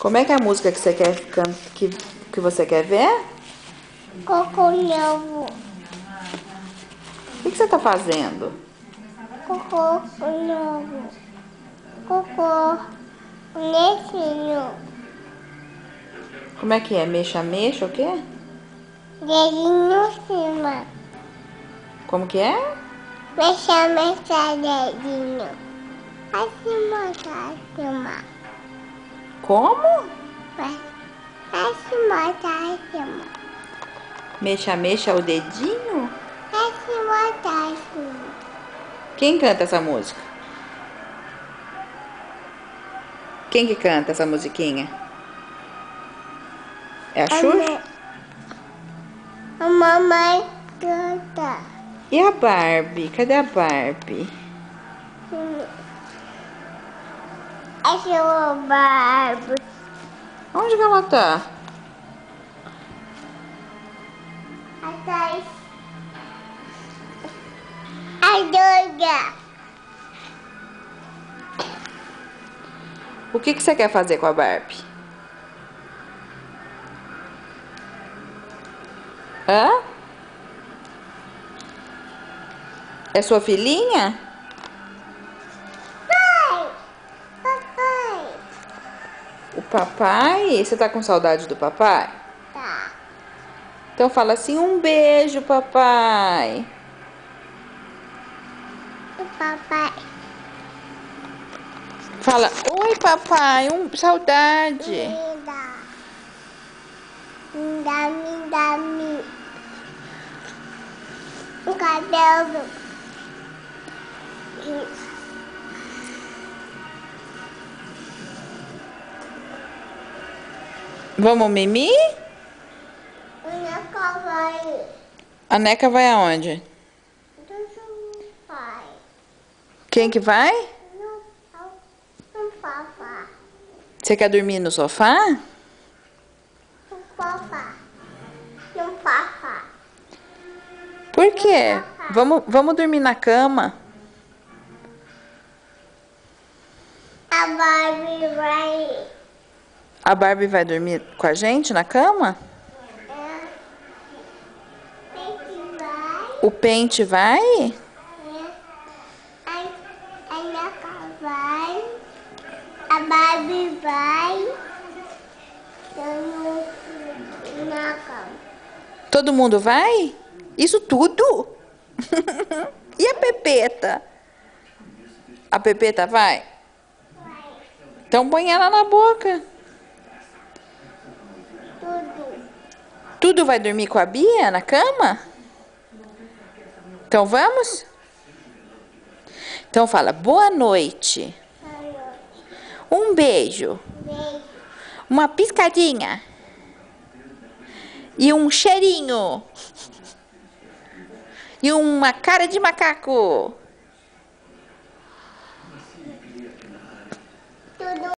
Como é que é a música que você quer que você quer ver? Cocô novo. O que você tá fazendo? Cocô novo. Cocô. Netinho. Como é que é? Mexa, mexa, o quê? Dedinho em cima. Como que é? Mexa, mexa, dedinho. Acima, acima. Como? Acima, acima. Mexa, mexa o dedinho? Acima, acima. Quem canta essa música? Quem que canta essa musiquinha? É a Xuxa? A mamãe canta. E a Barbie? Cadê a Barbie? Essa é o barbo. Onde que ela tá? Atrás. A doida. O que você quer fazer com a Barbie? Hã? É sua filhinha? Pai. Papai. O papai? Você tá com saudade do papai? Tá. Então fala assim, um beijo, papai. O papai. Fala, oi, papai, saudade. Me dá. Me dá, me dá, me. O cabelo. Vamos mimir? Minha cavalo. A Neca vai aonde? Do pai. Quem que vai? No papá. Você quer dormir no sofá? No papá. No papá. Por quê? Vamos dormir na cama. A Barbie vai. A Barbie vai dormir com a gente na cama? O Pente vai? A Neca vai. A Barbie vai. Na cama. Todo mundo vai? Isso tudo? E a Pepeta? A Pepeta vai? Então põe ela na boca. Tudo. Tudo vai dormir com a Bia na cama? Então vamos? Então fala, boa noite. Um beijo. Beijo. Uma piscadinha. E um cheirinho. E uma cara de macaco.